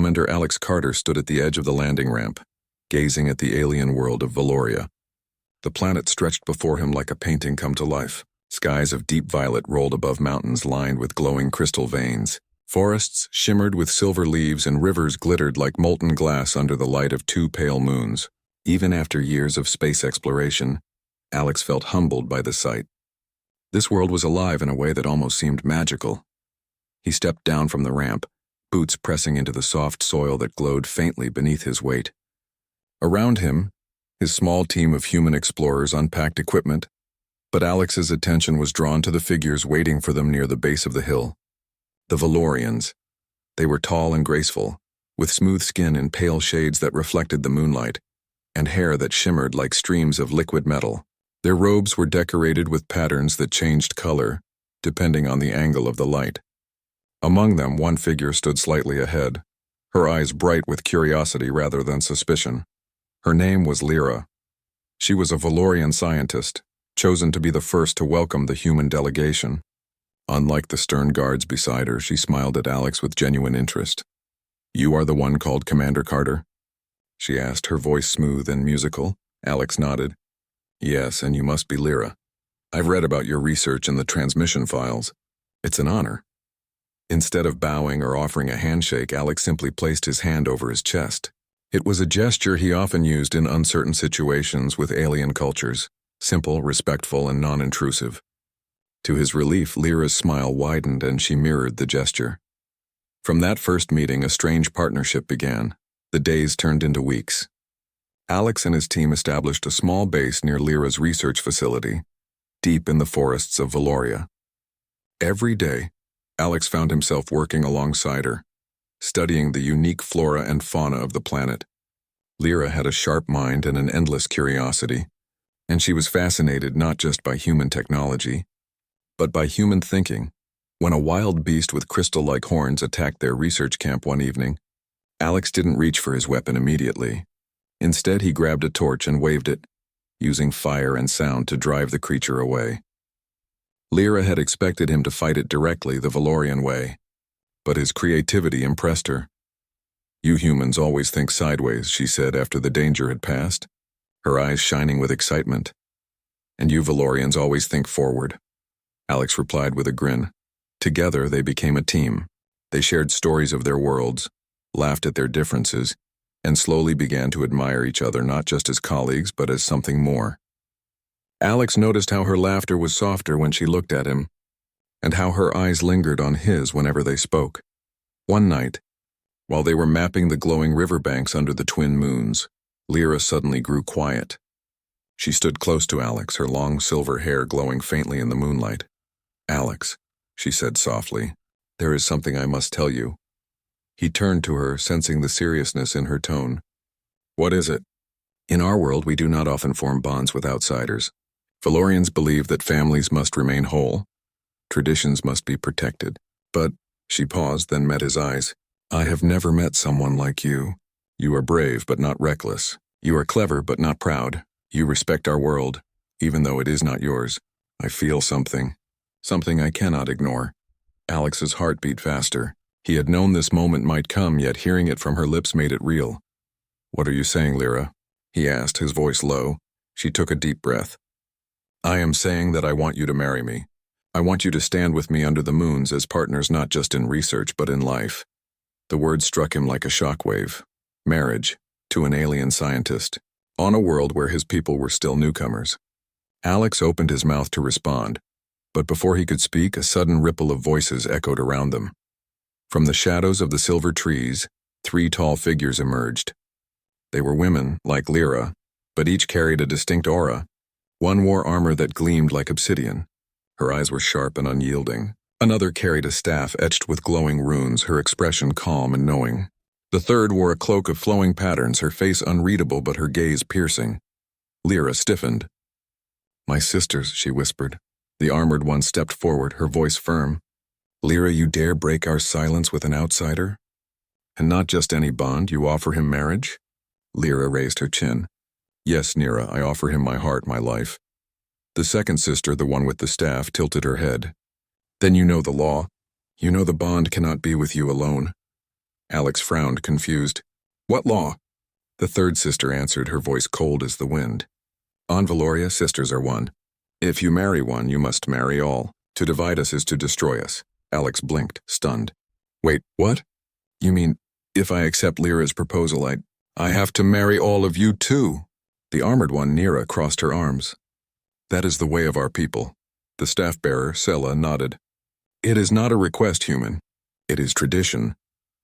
Commander Alex Carter stood at the edge of the landing ramp, gazing at the alien world of Valoria. The planet stretched before him like a painting come to life. Skies of deep violet rolled above mountains lined with glowing crystal veins. Forests shimmered with silver leaves and rivers glittered like molten glass under the light of two pale moons. Even after years of space exploration, Alex felt humbled by the sight. This world was alive in a way that almost seemed magical. He stepped down from the ramp, boots pressing into the soft soil that glowed faintly beneath his weight. Around him, his small team of human explorers unpacked equipment, but Alex's attention was drawn to the figures waiting for them near the base of the hill. The Valorians. They were tall and graceful, with smooth skin in pale shades that reflected the moonlight, and hair that shimmered like streams of liquid metal. Their robes were decorated with patterns that changed color, depending on the angle of the light. Among them, one figure stood slightly ahead, her eyes bright with curiosity rather than suspicion. Her name was Lyra. She was a Valorian scientist, chosen to be the first to welcome the human delegation. Unlike the stern guards beside her, she smiled at Alex with genuine interest. "You are the one called Commander Carter?" she asked, her voice smooth and musical. Alex nodded. "Yes, and you must be Lyra. I've read about your research in the transmission files. It's an honor." Instead of bowing or offering a handshake, Alex simply placed his hand over his chest. It was a gesture he often used in uncertain situations with alien cultures, simple, respectful, and non-intrusive. To his relief, Lyra's smile widened and she mirrored the gesture. From that first meeting, a strange partnership began. The days turned into weeks. Alex and his team established a small base near Lyra's research facility, deep in the forests of Valoria. Every day, Alex found himself working alongside her, studying the unique flora and fauna of the planet. Lyra had a sharp mind and an endless curiosity, and she was fascinated not just by human technology, but by human thinking. When a wild beast with crystal-like horns attacked their research camp one evening, Alex didn't reach for his weapon immediately. Instead, he grabbed a torch and waved it, using fire and sound to drive the creature away. Lyra had expected him to fight it directly the Valorian way, but his creativity impressed her. "You humans always think sideways," she said after the danger had passed, her eyes shining with excitement. "And you Valorians always think forward," Alex replied with a grin. Together, they became a team. They shared stories of their worlds, laughed at their differences, and slowly began to admire each other not just as colleagues but as something more. Alex noticed how her laughter was softer when she looked at him, and how her eyes lingered on his whenever they spoke. One night, while they were mapping the glowing riverbanks under the twin moons, Lyra suddenly grew quiet. She stood close to Alex, her long silver hair glowing faintly in the moonlight. "Alex," she said softly, "there is something I must tell you." He turned to her, sensing the seriousness in her tone. "What is it?" "In our world, we do not often form bonds with outsiders. Valorians believe that families must remain whole. Traditions must be protected. But," she paused, then met his eyes, "I have never met someone like you. You are brave but not reckless. You are clever but not proud. You respect our world, even though it is not yours. I feel something I cannot ignore." Alex's heart beat faster. He had known this moment might come, yet hearing it from her lips made it real. "What are you saying, Lyra?" he asked, his voice low. She took a deep breath. "I am saying that I want you to marry me. I want you to stand with me under the moons as partners not just in research but in life." The word struck him like a shockwave. Marriage, to an alien scientist, on a world where his people were still newcomers. Alex opened his mouth to respond, but before he could speak, a sudden ripple of voices echoed around them. From the shadows of the silver trees, 3 tall figures emerged. They were women, like Lyra, but each carried a distinct aura. One wore armor that gleamed like obsidian. Her eyes were sharp and unyielding. Another carried a staff etched with glowing runes, her expression calm and knowing. The third wore a cloak of flowing patterns, her face unreadable but her gaze piercing. Lyra stiffened. "My sisters," she whispered. The armored one stepped forward, her voice firm. "Lyra, you dare break our silence with an outsider? And not just any bond, you offer him marriage?" Lyra raised her chin. "Yes, Nira, I offer him my heart, my life." The second sister, the one with the staff, tilted her head. "Then you know the law. You know the bond cannot be with you alone." Alex frowned, confused. What law? The third sister answered, her voice cold as the wind. On Valoria, sisters are one. If you marry one, you must marry all. To divide us is to destroy us. Alex blinked, stunned. Wait, what? You mean, if I accept Lyra's proposal, I have to marry all of you too? The armored one, Nira, crossed her arms. That is the way of our people. The staff-bearer, Sela, nodded. It is not a request, human. It is tradition.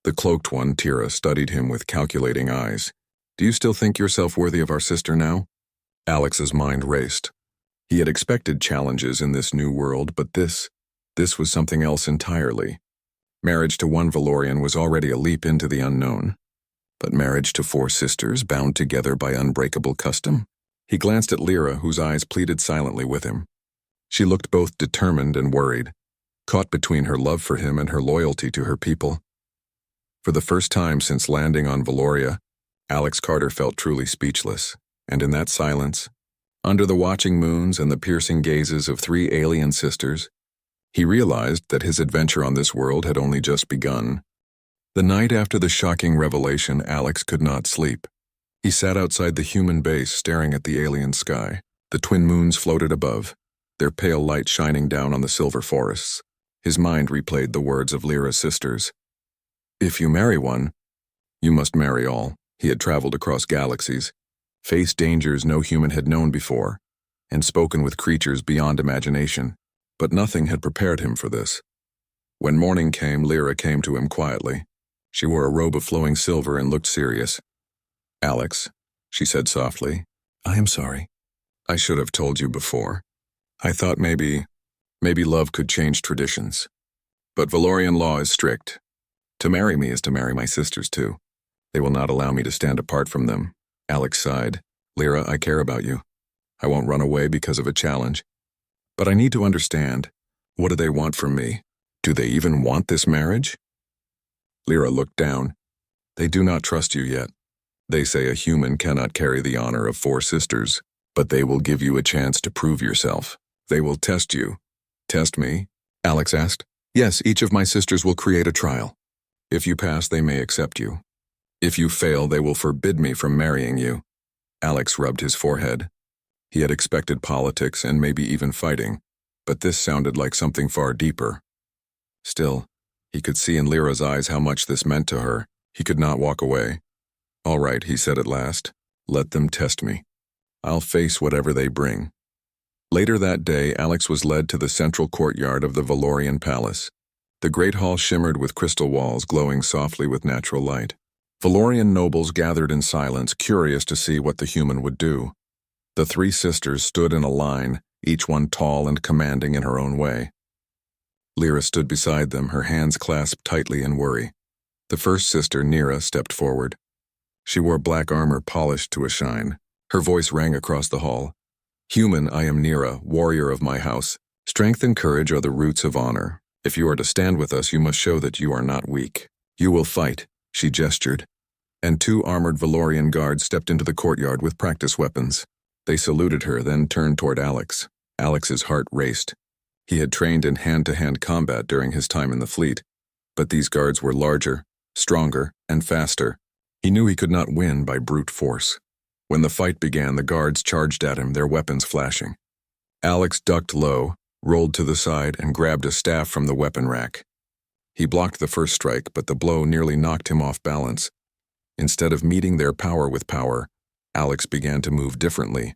The cloaked one, Tira, studied him with calculating eyes. Do you still think yourself worthy of our sister now? Alex's mind raced. He had expected challenges in this new world, but this was something else entirely. Marriage to one Valorian was already a leap into the unknown. But marriage to 4 sisters bound together by unbreakable custom? He glanced at Lyra, whose eyes pleaded silently with him. She looked both determined and worried, caught between her love for him and her loyalty to her people. For the first time since landing on Valoria, Alex Carter felt truly speechless, and in that silence, under the watching moons and the piercing gazes of 3 alien sisters, he realized that his adventure on this world had only just begun. The night after the shocking revelation, Alex could not sleep. He sat outside the human base staring at the alien sky. The twin moons floated above, their pale light shining down on the silver forests. His mind replayed the words of Lyra's sisters. If you marry one, you must marry all. He had traveled across galaxies, faced dangers no human had known before, and spoken with creatures beyond imagination, but nothing had prepared him for this. When morning came, Lyra came to him quietly. She wore a robe of flowing silver and looked serious. Alex, she said softly, I am sorry. I should have told you before. I thought maybe love could change traditions. But Valorian law is strict. To marry me is to marry my sisters too. They will not allow me to stand apart from them. Alex sighed. Lyra, I care about you. I won't run away because of a challenge. But I need to understand. What do they want from me? Do they even want this marriage? Lyra looked down. They do not trust you yet. They say a human cannot carry the honor of 4 sisters, but they will give you a chance to prove yourself. They will test you. Test me? Alex asked. Yes, each of my sisters will create a trial. If you pass, they may accept you. If you fail, they will forbid me from marrying you. Alex rubbed his forehead. He had expected politics and maybe even fighting, but this sounded like something far deeper. Still, he could see in Lyra's eyes how much this meant to her. He could not walk away. All right, he said at last. Let them test me. I'll face whatever they bring. Later that day, Alex was led to the central courtyard of the Valorian palace. The great hall shimmered with crystal walls glowing softly with natural light. Valorian nobles gathered in silence, curious to see what the human would do. The 3 sisters stood in a line, each one tall and commanding in her own way. Lyra stood beside them, her hands clasped tightly in worry. The first sister, Nira, stepped forward. She wore black armor polished to a shine. Her voice rang across the hall. Human, I am Nira, warrior of my house. Strength and courage are the roots of honor. If you are to stand with us, you must show that you are not weak. You will fight, she gestured. And 2 armored Valorian guards stepped into the courtyard with practice weapons. They saluted her, then turned toward Alex. Alex's heart raced. He had trained in hand-to-hand combat during his time in the fleet, but these guards were larger, stronger, and faster. He knew he could not win by brute force. When the fight began, the guards charged at him, their weapons flashing. Alex ducked low, rolled to the side, and grabbed a staff from the weapon rack. He blocked the first strike, but the blow nearly knocked him off balance. Instead of meeting their power with power, Alex began to move differently.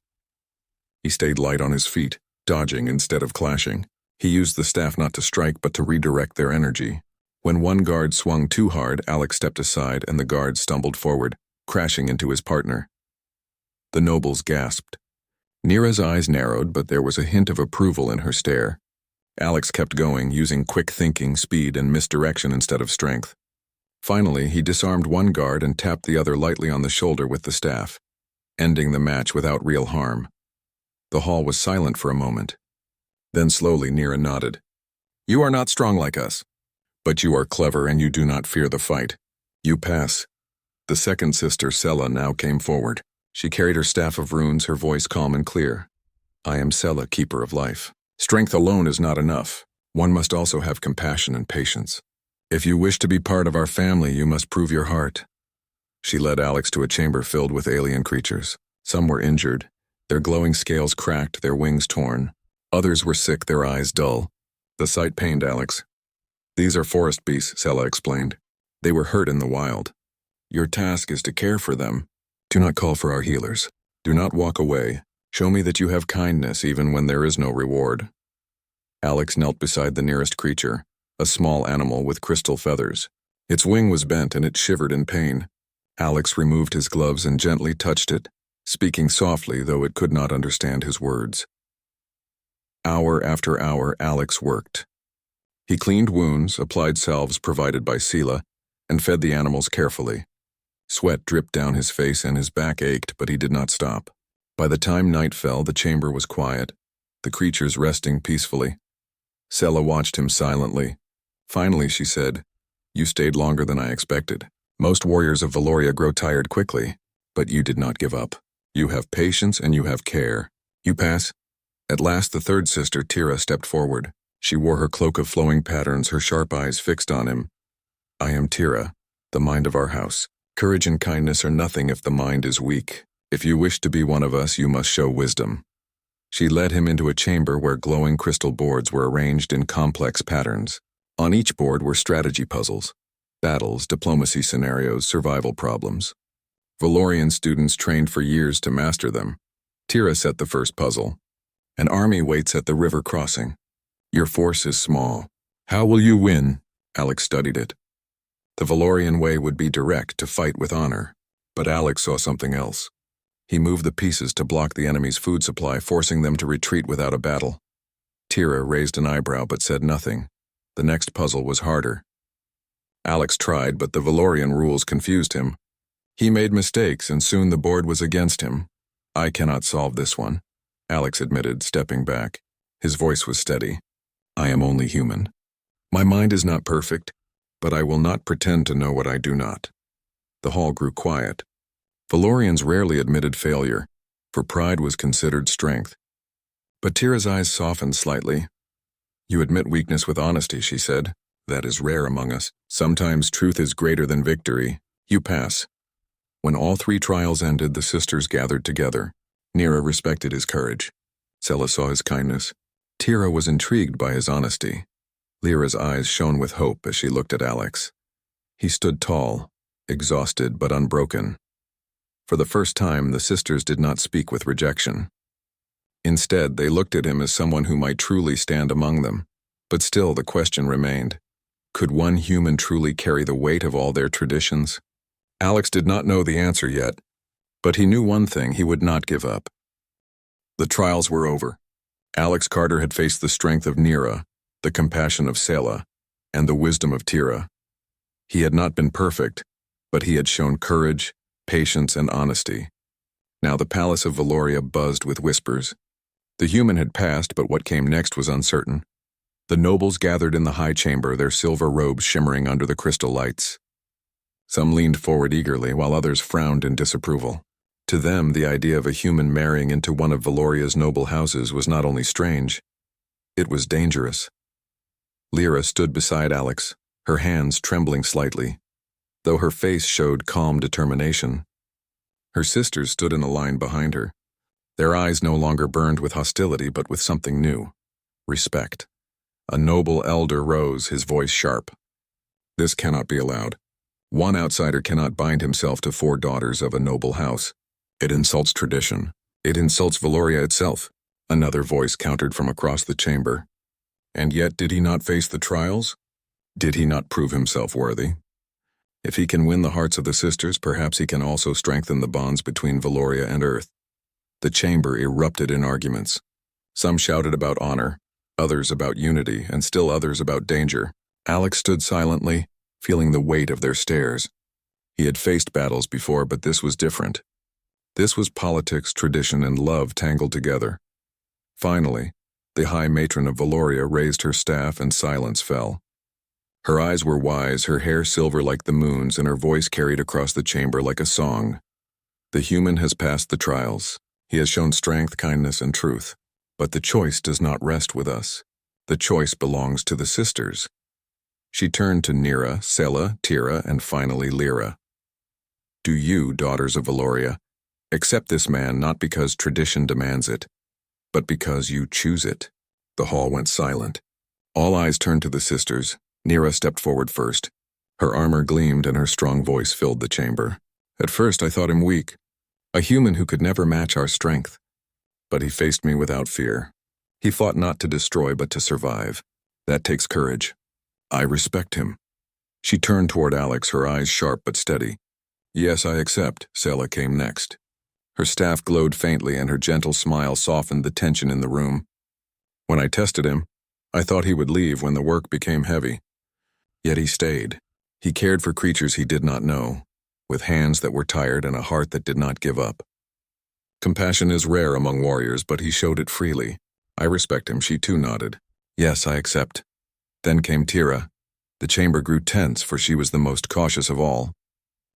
He stayed light on his feet, dodging instead of clashing. He used the staff not to strike but to redirect their energy. When one guard swung too hard, Alex stepped aside and the guard stumbled forward, crashing into his partner. The nobles gasped. Nira's eyes narrowed, but there was a hint of approval in her stare. Alex kept going, using quick thinking, speed, and misdirection instead of strength. Finally, he disarmed one guard and tapped the other lightly on the shoulder with the staff, ending the match without real harm. The hall was silent for a moment. Then slowly Nira nodded. You are not strong like us, but you are clever and you do not fear the fight. You pass. The second sister, Sela, now came forward. She carried her staff of runes, her voice calm and clear. I am Sela, keeper of life. Strength alone is not enough. One must also have compassion and patience. If you wish to be part of our family, you must prove your heart. She led Alex to a chamber filled with alien creatures. Some were injured, their glowing scales cracked, their wings torn. Others were sick, their eyes dull. The sight pained Alex. These are forest beasts, Sela explained. They were hurt in the wild. Your task is to care for them. Do not call for our healers. Do not walk away. Show me that you have kindness even when there is no reward. Alex knelt beside the nearest creature, a small animal with crystal feathers. Its wing was bent and it shivered in pain. Alex removed his gloves and gently touched it, speaking softly though it could not understand his words. Hour after hour, Alex worked. He cleaned wounds, applied salves provided by Sela, and fed the animals carefully. Sweat dripped down his face and his back ached, but he did not stop. By the time night fell, the chamber was quiet, the creatures resting peacefully. Sela watched him silently. Finally, she said, "You stayed longer than I expected. Most warriors of Valoria grow tired quickly, but you did not give up. You have patience and you have care. You pass." At last, the third sister, Tira, stepped forward. She wore her cloak of flowing patterns, her sharp eyes fixed on him. "I am Tira, the mind of our house. Courage and kindness are nothing if the mind is weak. If you wish to be one of us, you must show wisdom." She led him into a chamber where glowing crystal boards were arranged in complex patterns. On each board were strategy puzzles, battles, diplomacy scenarios, survival problems. Valorian students trained for years to master them. Tira set the first puzzle. An army waits at the river crossing. Your force is small. How will you win? Alex studied it. The Valorian way would be direct, to fight with honor. But Alex saw something else. He moved the pieces to block the enemy's food supply, forcing them to retreat without a battle. Tira raised an eyebrow but said nothing. The next puzzle was harder. Alex tried, but the Valorian rules confused him. He made mistakes, and soon the board was against him. "I cannot solve this one," Alex admitted, stepping back. His voice was steady. "I am only human. My mind is not perfect, but I will not pretend to know what I do not." The hall grew quiet. Valorians rarely admitted failure, for pride was considered strength. But Tira's eyes softened slightly. "You admit weakness with honesty," she said. "That is rare among us. Sometimes truth is greater than victory. You pass." When all three trials ended, the sisters gathered together. Nira respected his courage. Sela saw his kindness. Tira was intrigued by his honesty. Lyra's eyes shone with hope as she looked at Alex. He stood tall, exhausted but unbroken. For the first time, the sisters did not speak with rejection. Instead, they looked at him as someone who might truly stand among them. But still, the question remained. Could one human truly carry the weight of all their traditions? Alex did not know the answer yet, but he knew one thing: he would not give up. The trials were over. Alex Carter had faced the strength of Nira, the compassion of Sela, and the wisdom of Tira. He had not been perfect, but he had shown courage, patience, and honesty. Now the palace of Valoria buzzed with whispers. The human had passed, but what came next was uncertain. The nobles gathered in the high chamber, their silver robes shimmering under the crystal lights. Some leaned forward eagerly, while others frowned in disapproval. To them, the idea of a human marrying into one of Valoria's noble houses was not only strange, it was dangerous. Lyra stood beside Alex, her hands trembling slightly, though her face showed calm determination. Her sisters stood in a line behind her. Their eyes no longer burned with hostility, but with something new: respect. A noble elder rose, his voice sharp. "This cannot be allowed. One outsider cannot bind himself to 4 daughters of a noble house. It insults tradition. It insults Valoria itself." Another voice countered from across the chamber. And yet, did he not face the trials? Did he not prove himself worthy? If he can win the hearts of the sisters, perhaps he can also strengthen the bonds between Valoria and Earth. The chamber erupted in arguments. Some shouted about honor, others about unity, and still others about danger. Alex stood silently, feeling the weight of their stares. He had faced battles before, but this was different. This was politics, tradition, and love tangled together. Finally, the High Matron of Valoria raised her staff and silence fell. Her eyes were wise, her hair silver like the moon's, and her voice carried across the chamber like a song. "The human has passed the trials. He has shown strength, kindness, and truth. But the choice does not rest with us. The choice belongs to the sisters." She turned to Nira, Sela, Tira, and finally Lyra. Do you, daughters of Valoria, accept this man not because tradition demands it, but because you choose it? The hall went silent. All eyes turned to the sisters. Nira stepped forward first. Her armor gleamed and her strong voice filled the chamber. At first I thought him weak, a human who could never match our strength. But he faced me without fear. He fought not to destroy but to survive. That takes courage. I respect him. She turned toward Alex, her eyes sharp but steady. Yes, I accept. Sela came next. Her staff glowed faintly and her gentle smile softened the tension in the room. When I tested him, I thought he would leave when the work became heavy. Yet he stayed. He cared for creatures he did not know, with hands that were tired and a heart that did not give up. Compassion is rare among warriors, but he showed it freely. I respect him. She too nodded. Yes, I accept. Then came Tira. The chamber grew tense, for she was the most cautious of all.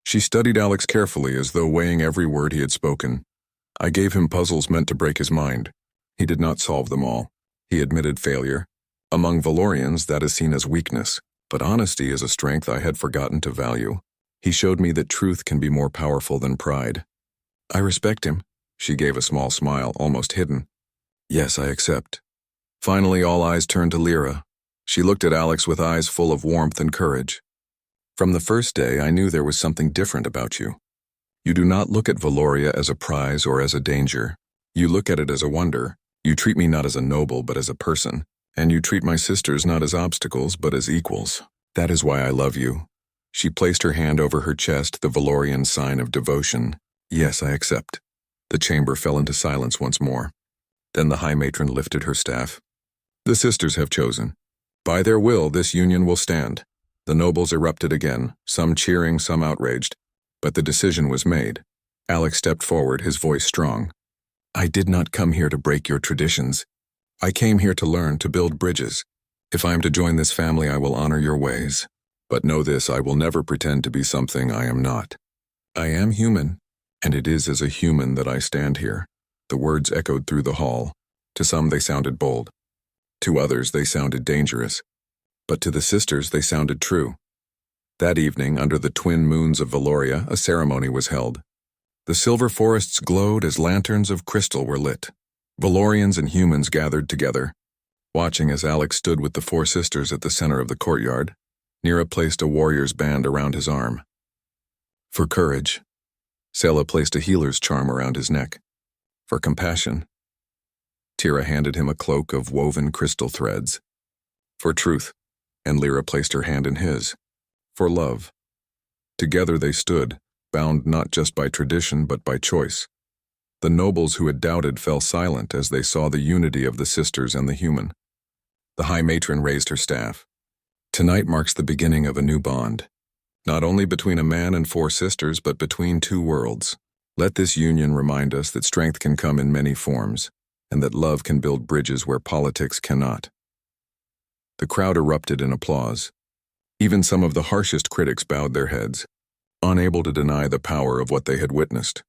She studied Alex carefully, as though weighing every word he had spoken. I gave him puzzles meant to break his mind. He did not solve them all. He admitted failure. Among Valorians, that is seen as weakness, but honesty is a strength I had forgotten to value. He showed me that truth can be more powerful than pride. I respect him. She gave a small smile, almost hidden. Yes, I accept. Finally, all eyes turned to Lyra. She looked at Alex with eyes full of warmth and courage. From the first day, I knew there was something different about you. You do not look at Valoria as a prize or as a danger. You look at it as a wonder. You treat me not as a noble, but as a person. And you treat my sisters not as obstacles, but as equals. That is why I love you. She placed her hand over her chest, the Valorian sign of devotion. Yes, I accept. The chamber fell into silence once more. Then the High Matron lifted her staff. The sisters have chosen. By their will, this union will stand. The nobles erupted again, some cheering, some outraged. But the decision was made. Alex stepped forward, his voice strong. I did not come here to break your traditions. I came here to learn, to build bridges. If I am to join this family, I will honor your ways. But know this, I will never pretend to be something I am not. I am human, and it is as a human that I stand here. The words echoed through the hall. To some they sounded bold. To others they sounded dangerous. But to the sisters they sounded true. That evening, under the twin moons of Valoria, a ceremony was held. The silver forests glowed as lanterns of crystal were lit. Valorians and humans gathered together. Watching as Alex stood with the four sisters at the center of the courtyard, Nira placed a warrior's band around his arm. For courage, Sela placed a healer's charm around his neck. For compassion, Tira handed him a cloak of woven crystal threads. For truth, and Lyra placed her hand in his. For love. Together they stood, bound not just by tradition but by choice. The nobles who had doubted fell silent as they saw the unity of the sisters and the human. The High Matron raised her staff. Tonight marks the beginning of a new bond, not only between a man and four sisters, but between two worlds. Let this union remind us that strength can come in many forms, and that love can build bridges where politics cannot. The crowd erupted in applause. Even some of the harshest critics bowed their heads, unable to deny the power of what they had witnessed.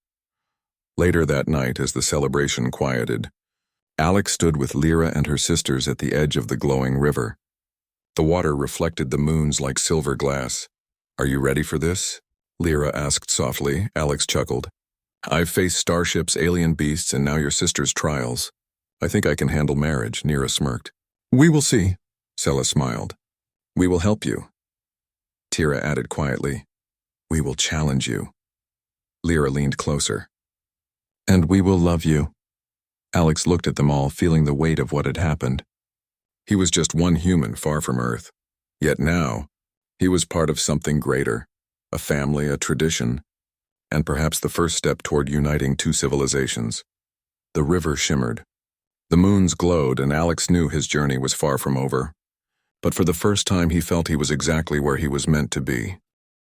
Later that night, as the celebration quieted, Alex stood with Lyra and her sisters at the edge of the glowing river. The water reflected the moons like silver glass. Are you ready for this? Lyra asked softly. Alex chuckled. I've faced starships, alien beasts, and now your sister's trials. I think I can handle marriage, Nira smirked. We will see, Sela smiled. We will help you. Tira added quietly. We will challenge you. Lyra leaned closer. And we will love you. Alex looked at them all, feeling the weight of what had happened. He was just one human far from Earth. Yet now, he was part of something greater, a family, a tradition, and perhaps the first step toward uniting two civilizations. The river shimmered. The moons glowed, and Alex knew his journey was far from over. But for the first time, he felt he was exactly where he was meant to be.